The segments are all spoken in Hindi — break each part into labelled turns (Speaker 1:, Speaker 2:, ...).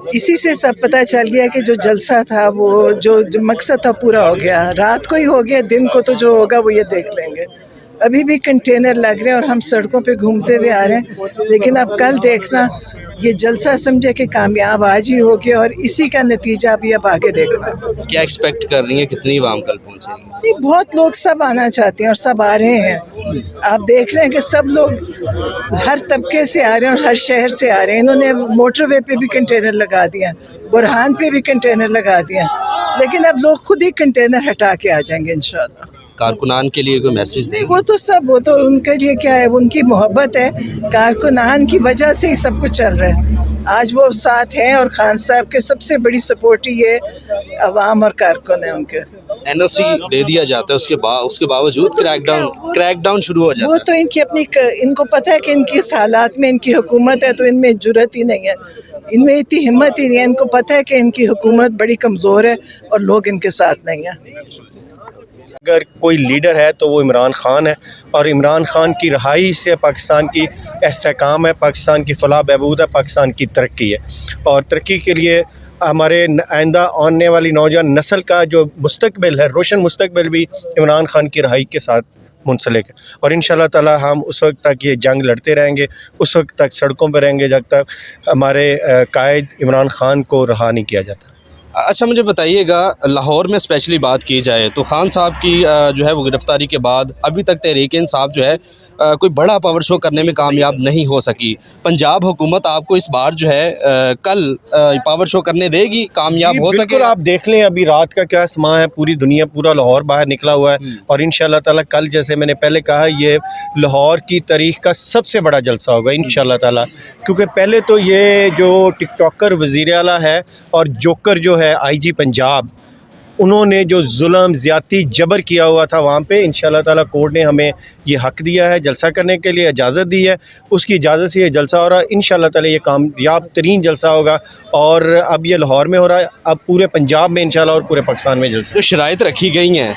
Speaker 1: इसी से सब पता चल गया कि जो जलसा था वो जो मकसद था पूरा हो गया। रात को ही हो गया, दिन को तो जो होगा वो ये देख लेंगे। अभी भी कंटेनर लग रहे हैं और हम सड़कों पे घूमते हुए आ रहे हैं, लेकिन अब कल देखना ये जलसा समझे कि कामयाब आज ही हो गया और इसी का नतीजा भी अब आगे देखना।
Speaker 2: क्या एक्सपेक्ट कर रही हैं, कितनी आवाम कल पहुंचेगी?
Speaker 1: नहीं, बहुत लोग सब आना चाहते हैं और सब आ रहे हैं। आप देख रहे हैं कि सब लोग हर तबके से आ रहे हैं और हर शहर से आ रहे हैं। इन्होंने मोटरवे पे भी कंटेनर लगा दिया, बुरहान पे भी कंटेनर लगा दिया, लेकिन अब लोग खुद ही कंटेनर हटा के आ जाएंगे इंशाल्लाह।
Speaker 2: कारकुनान के लिए कोई मैसेज दें?
Speaker 1: वो तो उनके लिए क्या है, उनकी मोहब्बत है, कारकुनान की वजह से ही सब कुछ चल रहा है। आज वो साथ हैं और खान साहब के सबसे बड़ी सपोर्ट ही ये अवाम और कारकुन है उनके।
Speaker 2: एनओसी दे दिया जाता है, उसके बावजूद क्रैकडाउन शुरू हो जाता
Speaker 1: वो तो इनकी अपनी इनको पता है कि इनकी इस हालात में इनकी हुकूमत है, तो इनमें जुर्रत ही नहीं है, इनमें इतनी हिम्मत ही नहीं है। इनको पता है कि इनकी हुकूमत बड़ी कमज़ोर है और लोग इनके साथ नहीं हैं।
Speaker 3: अगर कोई लीडर है तो वो इमरान ख़ान है, और इमरान ख़ान की रहाई से पाकिस्तान की इस्तेहकाम है, पाकिस्तान की फलाह बहबूद है, पाकिस्तान की तरक्की है। और तरक्की के लिए हमारे आइंदा आने वाली नौजवान नस्ल का जो मुस्तकबिल है, रोशन मुस्तकबिल भी इमरान ख़ान की रहाई के साथ मुंसलिक है। और इंशाअल्लाह ताला हम उस वक्त तक ये जंग लड़ते रहेंगे, उस वक्त तक सड़कों पर रहेंगे जब तक हमारे कायद इमरान ख़ान को रहा नहीं किया जाता।
Speaker 2: अच्छा, मुझे बताइएगा, लाहौर में स्पेशली बात की जाए तो खान साहब की जो है वो गिरफ़्तारी के बाद अभी तक तहरीक इंसाफ जो है कोई बड़ा पावर शो करने में कामयाब नहीं हो सकी। पंजाब हुकूमत आपको इस बार जो है कल पावर शो करने देगी, कामयाब हो सके?
Speaker 3: आप देख लें अभी रात का क्या समा है, पूरी दुनिया, पूरा लाहौर बाहर निकला हुआ है। और इंशाअल्लाह ताला कल, जैसे मैंने पहले कहा, ये लाहौर की तारीख़ का सबसे बड़ा जलसा होगा इंशाअल्लाह ताला। क्योंकि पहले तो ये जो टिकटॉकर वज़ीर आला है और जोकर जो है आईजी पंजाब, उन्होंने जो जुल्म ज़्यादती जबर किया हुआ था वहाँ पे, इंशाअल्लाह ताला कोर्ट ने हमें ये हक़ दिया है, जलसा करने के लिए इजाज़त दी है। उसकी इजाज़त से ये जलसा हो रहा है। इंशाअल्लाह ताला ये कामयाब तरीन जलसा होगा। और अब ये लाहौर में हो रहा है, अब पूरे पंजाब में इंशाअल्लाह और पूरे पाकिस्तान में जलसा।
Speaker 2: जो शराइत रखी गई हैं,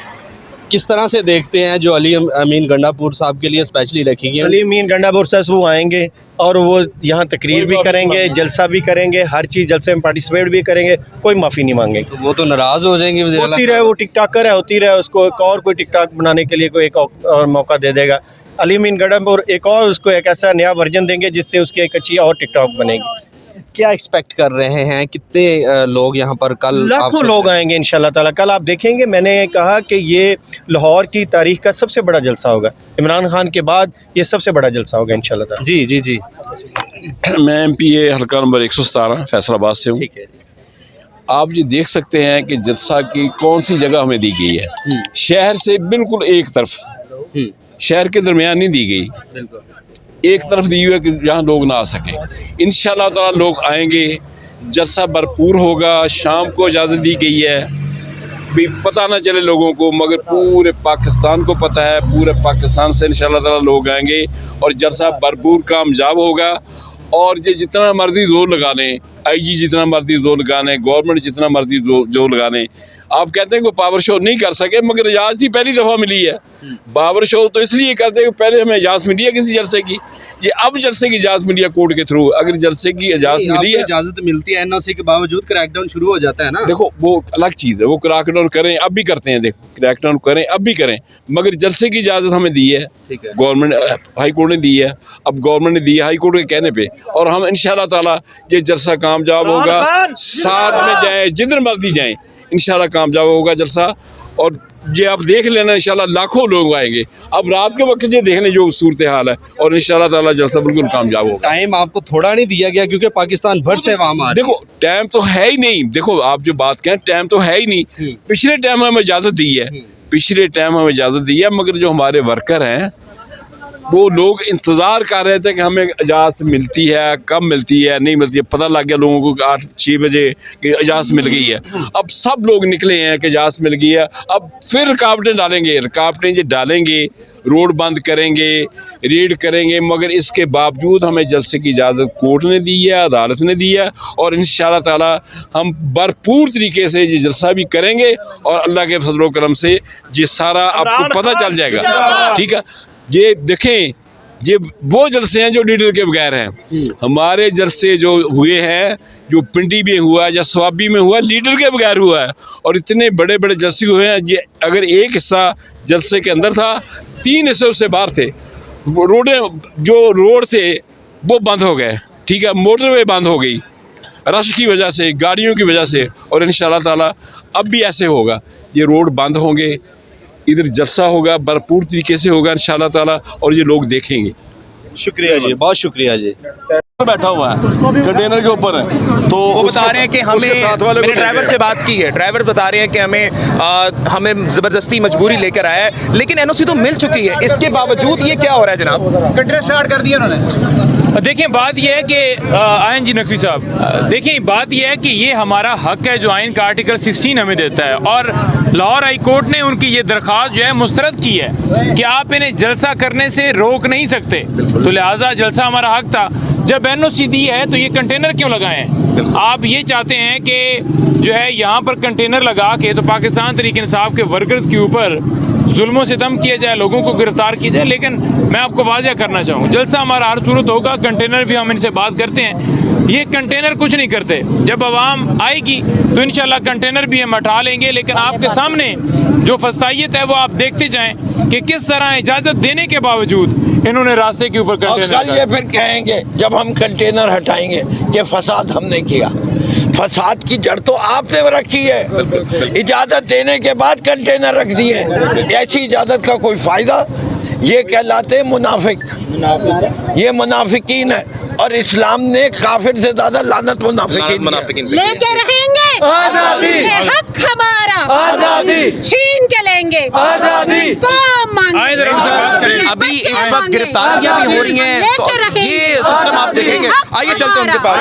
Speaker 2: किस तरह से देखते हैं जो अली अमीन गंडापुर साहब के लिए स्पेशली रखी गई?
Speaker 3: अली अमीन गंडापुर साहब वो आएंगे और वो यहाँ तकरीर भी करेंगे, जलसा भी करेंगे, हर चीज़ जलसे में पार्टिसिपेट भी करेंगे, कोई माफ़ी नहीं मांगेंगे।
Speaker 2: तो वो तो नाराज़ हो जाएंगे।
Speaker 3: होती रहे, वो टिकटॉकर है, होती रहे, उसको एक और कोई टिकटॉक बनाने के लिए कोई एक और मौका दे देगा। अली अमीन गंडापुर एक और उसको एक ऐसा नया वर्जन देंगे जिससे उसकी एक अच्छी और टिकटॉक बनेगी।
Speaker 2: क्या एक्सपेक्ट कर रहे हैं, कितने लोग यहाँ पर कल?
Speaker 3: लाखों लोग आएंगे इंशाअल्लाह ताला। कल आप देखेंगे, मैंने कहा कि ये लाहौर की तारीख़ का सबसे बड़ा जलसा होगा, इमरान खान के बाद ये सबसे बड़ा जलसा होगा इंशाअल्लाह ताला।
Speaker 2: जी जी जी।
Speaker 4: मैं MPA हल्का नंबर 117 फैसलाबाद से हूँ।
Speaker 2: ठीक है।
Speaker 4: आप ये देख सकते हैं कि जलसा की कौन सी जगह हमें दी गई है। शहर से बिल्कुल एक तरफ, शहर के दरमियान नहीं दी गई,
Speaker 2: बिल्कुल
Speaker 4: एक तरफ दी हुई है कि जहाँ लोग ना आ सकें। इंशाअल्लाह ताला लोग आएंगे, जलसा भरपूर होगा। शाम को इजाज़त दी गई है, भी पता ना चले लोगों को, मगर पूरे पाकिस्तान को पता है। पूरे पाकिस्तान से इंशाअल्लाह ताला लोग आएंगे और जलसा भरपूर कामयाब होगा। और ये जितना मर्जी जोर लगा लें, IG जितना मर्जी जोर लगा लें, गवर्नमेंट जितना मर्जी जोर लगा लें, आप कहते हैं कि पावर शो नहीं कर सके, मगर इजाज़त ही पहली दफ़ा मिली है। पावर शो तो इसलिए करते हैं कि पहले हमें इजाज़त मिली है किसी जलसे की, ये अब जलसे की इजाज़त मिली है कोर्ट के थ्रू। अगर जलसे की इजाज़त मिली है,
Speaker 2: इजाज़त मिलती है, NOC के बावजूद क्रैकडाउन शुरू हो जाता है ना।
Speaker 4: देखो वो अलग चीज़ है, वो क्रैकडाउन करें, अब भी करते हैं, देखो क्रैकडाउन करें, अब भी करें, मगर जलसे की इजाज़त हमें दी है गवर्नमेंट, हाई कोर्ट ने दी है। अब गवर्नमेंट ने दी है हाई कोर्ट के कहने पे, और हम इंशाअल्लाह ताला ये जलसा कामयाब होगा। साथ में जाएँ, जिधर मर्जी जाएँ, इंशाअल्लाह कामयाब होगा जलसा। और ये आप देख लेना, इंशाअल्लाह लाखों लोग आएंगे। अब रात के वक्त ये देखने जो सूरत हाल है, और इंशाअल्लाह ताला जलसा बिल्कुल कामयाब होगा।
Speaker 2: टाइम आपको थोड़ा नहीं दिया गया क्योंकि पाकिस्तान भर से वहाँ आ,
Speaker 4: देखो टाइम तो है ही नहीं। देखो आप जो बात कहें, टाइम तो है ही नहीं। पिछले टाइम हमें इजाज़त दी है, पिछले टाइम हमें इजाज़त दी है, मगर जो हमारे वर्कर हैं वो लोग इंतज़ार कर रहे थे कि हमें इजाज़त मिलती है, कब मिलती है, नहीं मिलती है। पता लग गया लोगों को कि 8-6 बजे कि इजाज़त मिल गई है। अब सब लोग निकले हैं कि इजाज़त मिल गई है। अब फिर रुकावटें डालेंगे, रुकावटें जो डालेंगे, रोड बंद करेंगे, रेड करेंगे, मगर इसके बावजूद हमें जलसे की इजाज़त कोर्ट ने दी है, अदालत ने दी है। और इंशाअल्लाह ताला हम भरपूर तरीके से ये जलसा भी करेंगे, और अल्लाह के फजल व करम से ये सारा आपको पता चल जाएगा। ठीक है, ये देखें ये वो जलसे हैं जो लीडर के बगैर हैं। हमारे जलसे जो हुए हैं, जो पिंडी में हुआ या स्वाबी में हुआ, लीडर के बगैर हुआ है। और इतने बड़े बड़े जलसे हुए हैं, ये अगर एक हिस्सा जलसे के अंदर था, 3 हिस्से उससे बाहर थे। रोडें जो रोड थे वो बंद हो गए, ठीक है, मोटरवे बंद हो गई रश की वजह से, गाड़ियों की वजह से। और इंशाल्लाह ताला अब भी ऐसे होगा, ये रोड बंद होंगे, इधर जलसा होगा, भरपूर तरीके से होगा इंशाल्लाह ताला, और ये लोग देखेंगे।
Speaker 2: शुक्रिया जी, बहुत शुक्रिया जी।
Speaker 5: बैठा हुआ है कंटेनर के ऊपर है, तो
Speaker 6: वो बता रहे हैं कि हमें, मैंने ड्राइवर से बात की है, ड्राइवर बता रहे हैं कि हमें ज़बरदस्ती मजबूरी लेकर आया है, लेकिन एनओसी तो मिल चुकी है, इसके बावजूद ये क्या हो रहा है जनाब?
Speaker 7: कंटेनर स्टार्ट कर दिया उन्होंने। देखिए बात यह है कि आयन जी नकवी साहब, देखिए बात यह है कि ये हमारा हक है जो आयन का आर्टिकल 16 हमें देता है, और लाहौर हाई कोर्ट ने उनकी ये दरख्वास्त जो है मुस्तरद की है कि आप इन्हें जलसा करने से रोक नहीं सकते, तो लिहाजा जलसा हमारा हक था। जब एनओसी दी है तो ये कंटेनर क्यों लगाए हैं? आप ये चाहते हैं कि जो है यहाँ पर कंटेनर लगा के तो पाकिस्तान तहरीक इंसाफ के वर्कर्स के ऊपर जुल्मों से सितम किया जाए, लोगों को गिरफ्तार किया जाए। लेकिन मैं आपको वाज़ह करना चाहूँगा, जलसा हमारा हर सूरत होगा। कंटेनर भी हम इनसे बात करते हैं, ये कंटेनर कुछ नहीं करते। जब आवाम आएगी तो इंशाल्लाह कंटेनर भी हम हटा लेंगे, लेकिन आपके सामने जो फस्तायत है वो आप देखते जाएं कि किस तरह इजाज़त देने के बावजूद इन्होंने रास्ते के ऊपर कंटेनर।
Speaker 8: कल ये फिर कहेंगे जब हम कंटेनर हटाएंगे कि फसाद हमने किया। फसाद की जड़ तो आपने रखी है, इजाज़त देने के बाद कंटेनर रख दिए। ऐसी इजाज़त का कोई फ़ायदा? ये कहलाते मुनाफिक, ये मुनाफिकीन है। और इस्लाम ने काफिर से ज्यादा लानत मुनाफिकीन
Speaker 9: लेके रहेंगे।
Speaker 8: आज़ादी
Speaker 9: हक हमारा,
Speaker 8: आज़ादी
Speaker 9: छीन के लेंगे,
Speaker 8: आज़ादी
Speaker 9: तो मांगेंगे।
Speaker 6: अभी इस वक्त गिरफ्तारियां भी हो रही हैं, तो ये सिस्टम आप देखेंगे। आइए चलते हैं उनके पास।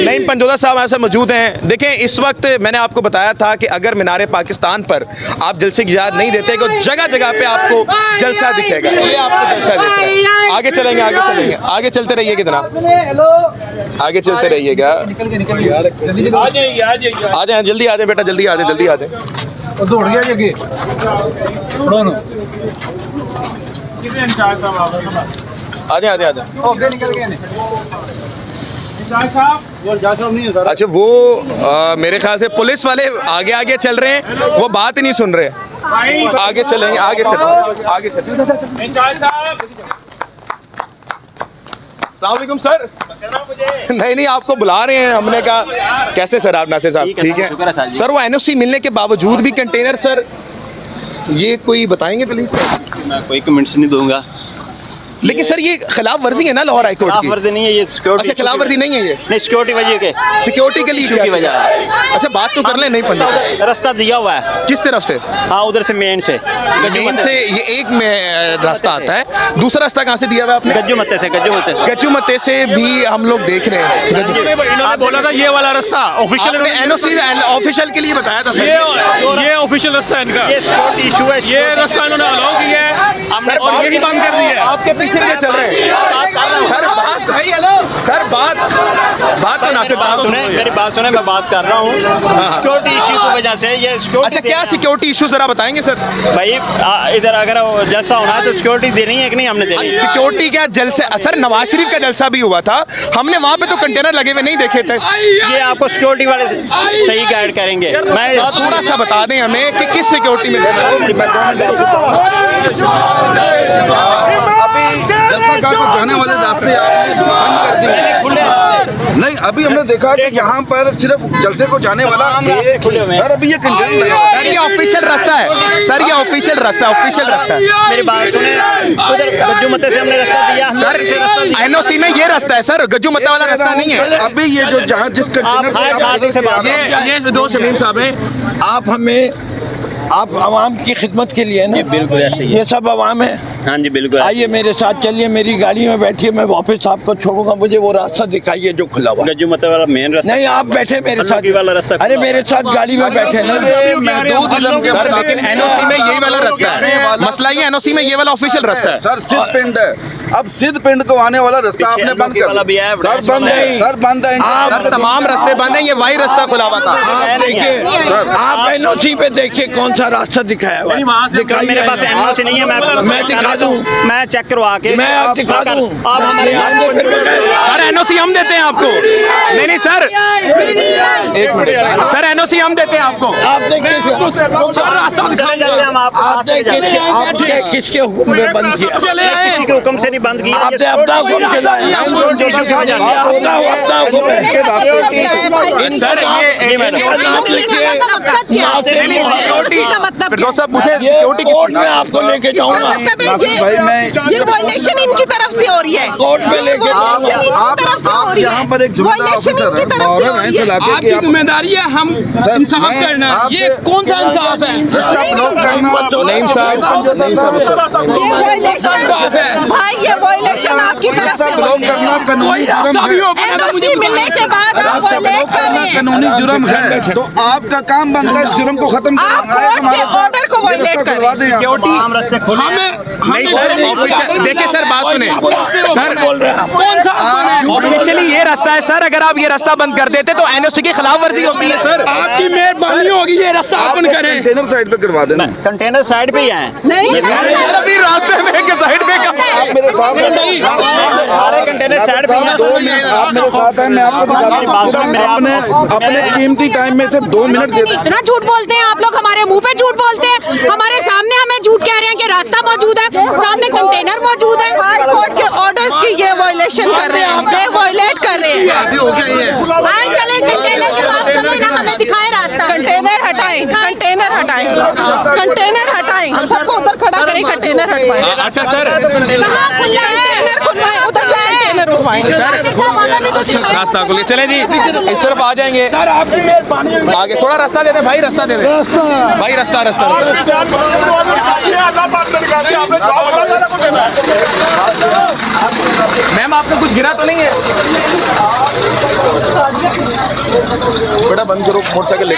Speaker 6: नईम पंजोदा साहब ऐसे मौजूद हैं। देखें, इस वक्त मैंने आपको बताया था कि अगर मीनारे पाकिस्तान पर आप जलसे की इजाज़त नहीं देते तो जगह जगह पे आपको जलसा दिखेगा। ये आपको जलसा दिख रहा है। आगे चलेंगे, आगे चलेंगे, आगे चलते रहिएगा जनाब, आगे चलते रहिएगा। आ जाए, जल्दी आ जाए बेटा, जल्दी आ जाए, जल्दी आ जाए।
Speaker 7: दौड़ गया जगह
Speaker 6: आ जाए, आ जाए, आ जाए।
Speaker 7: निकल गए।
Speaker 6: अच्छा, वो मेरे ख्याल से पुलिस वाले आगे आगे चल रहे हैं, वो बात ही नहीं सुन रहे। आगे चलेंगे, आगे चलेंगे, आगे चलेंगे। अस्सलामुअलैकुम सर। नहीं नहीं, आपको बुला रहे हैं, हमने कहा कैसे सर आप? नासिर साहब ठीक है सर। वो एनओसी मिलने के बावजूद भी कंटेनर सर, ये कोई बताएंगे प्लीज?
Speaker 5: मैं कोई कमेंट्स नहीं दूंगा,
Speaker 6: लेकिन सर ये खिलाफ वर्जी है ना लाहौर हाई कोर्ट की?
Speaker 5: खिलाफ वर्जी नहीं है ये, सिक्योरिटी।
Speaker 6: अच्छा, खिलाफ वर्जी नहीं है ये?
Speaker 5: नहीं, सिक्योरिटी वजह के,
Speaker 6: सिक्योरिटी के लिए
Speaker 5: की वजह है।
Speaker 6: अच्छा, बात तो कर ले। नहीं पंजा
Speaker 5: रास्ता दिया हुआ है।
Speaker 6: किस तरफ से?
Speaker 5: हाँ, उधर से मेन से,
Speaker 6: मेन से ये एक में रास्ता आता है, दूसरा रास्ता कहाँ से दिया हुआ आपने?
Speaker 5: गज्जू मत्ते से, गज्जू मत्ते से,
Speaker 6: गज्जू मत्ते से भी हम लोग देख रहे हैं।
Speaker 7: इन्होंने बोला था ये वाला रास्ता ऑफिशियल,
Speaker 6: एनओसी ऑफिशियल के लिए बताया था सर।
Speaker 7: ये ऑफिशियल रास्ता है इनका,
Speaker 5: ये सिक्योरिटी इशू है।
Speaker 7: ये रास्ता इन्होंने अलाउ किया है
Speaker 5: हमने
Speaker 7: और यही बंद कर दिया है।
Speaker 6: आपके पीछे ये चल रहे हैं सर। बात तो नासिर साहब
Speaker 5: सुने, मेरी बात सुने, मैं बात कर रहा हूँ। सिक्योरिटी इशू की वजह से ये
Speaker 6: अच्छा, क्या सिक्योरिटी इशू जरा बताएंगे सर?
Speaker 5: भाई इधर अगर जलसा होना है तो सिक्योरिटी देनी है कि नहीं? हमने देनी है।
Speaker 6: सिक्योरिटी क्या जलसे? सर, नवाज शरीफ का जलसा भी हुआ था, हमने वहाँ पे तो कंटेनर लगे हुए नहीं देखे थे।
Speaker 5: ये आपको सिक्योरिटी वाले सही गाइड करेंगे। मैं
Speaker 6: थोड़ा सा बता दें हमें कि किस सिक्योरिटी में
Speaker 10: जाने वाले रास्ते आपने बंद कर दिए। नहीं, अभी हमने देखा कि यहाँ पर सिर्फ जलसे को जाने वाला सर, अभी ये कंटेनर
Speaker 6: सर, ये ऑफिशियल रास्ता है सर, ये ऑफिशियल रास्ता है, ऑफिशियल रास्ता है।
Speaker 5: मेरी बात सुने, उधर गज्जू मत्ते से हमने रास्ता दिया
Speaker 6: सर। एनओसी में ये रास्ता है सर, गज्जू मत्ता वाला रास्ता नहीं है।
Speaker 10: अभी ये जो जहाँ जिस कंटेनर से
Speaker 6: ये दो शमीम साहब हैं।
Speaker 8: आप हमें, आप आवाम की खिदमत के लिए ना,
Speaker 5: बिल्कुल ऐसे ही है।
Speaker 8: ये सब आवाम है।
Speaker 5: हाँ जी बिल्कुल।
Speaker 8: आइए मेरे साथ चलिए, मेरी गाड़ी में बैठिए, मैं वापस आपको छोड़ूंगा। मुझे वो रास्ता दिखाइए जो खुला हुआ है।
Speaker 5: गज्जू मत्ते वाला मेन रास्ता
Speaker 8: नहीं, आप बैठे मेरे साथ
Speaker 5: वाला रास्ता।
Speaker 8: अरे मेरे साथ गाड़ी में बैठे ना।
Speaker 6: सर, लेकिन एनओसी में यही वाला रास्ता है। मसला ये एनओसी में ये वाला ऑफिशियल रास्ता है
Speaker 10: सर। सिद्ध पिंड है, अब सिद्ध पिंड को आने वाला रास्ता आपने बंद कर दिया। सर बंद है, सर बंद है।
Speaker 6: सर, तमाम रास्ते बंद हैं, ये वही रास्ता खुला हुआ था।
Speaker 8: आप देखिए आप एनओसी पे देखिए कौन सा रास्ता दिखाया हुआ है।
Speaker 5: मेरे पास एनओसी नहीं है, मैं
Speaker 8: दिखा दिखा दूं,
Speaker 5: मैं चेक करवा के
Speaker 8: मैं आप दिखा दूं।
Speaker 5: आप हमारे
Speaker 6: सर एनओसी हम देते हैं आपको। नहीं सर, एक मिनट सर, एनओसी हम देते हैं आपको।
Speaker 8: आपने किसके हुक्म में बंद किया?
Speaker 5: किसी के हुक्म से नहीं बंद किया।
Speaker 8: आपने अपना हुक्म चलाया। अपना हुक्म है।
Speaker 6: सर फिरदौस साहब पूछे सिक्योरिटी
Speaker 8: कोर्ट में आपको लेके जाऊंगा।
Speaker 10: भाई मैं
Speaker 1: ये वायलेशन इनकी तरफ से हो रही है।
Speaker 8: कोर्ट में लेके जाऊंगा।
Speaker 10: आप यहाँ पर एक जिम्मेदार ऑफिसर है, मॉरल हैं इस इलाके
Speaker 7: आपकी जिम्मेदारी है हम इंसाफ करना। ये कौन सा इंसाफ है?
Speaker 6: नहीं साहब,
Speaker 1: भाई ये वायलेशन आपकी तरफ से हो रही है।
Speaker 10: कानूनी जुर्म है।
Speaker 1: एनओसी मिलने के बाद आप वायलेट कर रहे हैं।
Speaker 10: कानूनी जुर्म है, तो आपका काम बनता है इस जुर्म को खत्म
Speaker 1: आप कोर्ट के ऑर्डर को वायलेट कर रहे हैं।
Speaker 6: नहीं सर, देखिए सर बात सुने सर,
Speaker 7: कौन सा
Speaker 6: ऑफिशियली ये रास्ता है सर, अगर आप ये रास्ता बंद कर देते तो एनओसी की खिलाफ वर्जी होती है सर।
Speaker 7: आपकी मेहरबानी होगी ये रास्ता ओपन करें।
Speaker 10: कंटेनर साइड पे करवा देना।
Speaker 5: कंटेनर साइड पे ही है।
Speaker 1: नहीं
Speaker 6: अभी रास्ते में के साइड में
Speaker 10: आप मेरे साथ हैं।
Speaker 5: सारे कंटेनर साइड पे ही हैं।
Speaker 10: 2 मिनट आप मेरे साथ हैं, मैं आपको दिखाता हूं। अपने कीमती टाइम में से 2 मिनट दे।
Speaker 9: इतना झूठ बोलते हैं आप लोग, हमारे मुंह पे झूठ बोलते हैं, हमारे सामने हमें झूठ कह रहे हैं कि रास्ता मौजूद है, सामने कंटेनर मौजूद है।
Speaker 1: हाई कोर्ट के ऑर्डर्स की ये वायलेशन कर रहे हैं, ये वायलेट कर रहे हैं।
Speaker 9: आए चले कंटेनर के पास, चलो ना हमें दिखाए रास्ता।
Speaker 1: कंटेनर हटाएं, कंटेनर हटाएं, कंटेनर हटाएं, सबको उधर खड़ा करें, कंटेनर हटवाएं।
Speaker 6: अच्छा सर,
Speaker 9: कहाँ खुला है?
Speaker 1: कंटेनर खुलवाएं, उधर से कंटेनर उठवाएं।
Speaker 6: रास्ता को ले चले जी, इस तरफ आ जाएंगे आगे। थोड़ा रास्ता दे दे भाई, रास्ता दे दे भाई, रास्ता मैम आपने कुछ गिरा तो नहीं है? बेटा बंद करो मोटरसाइकिल लेकर।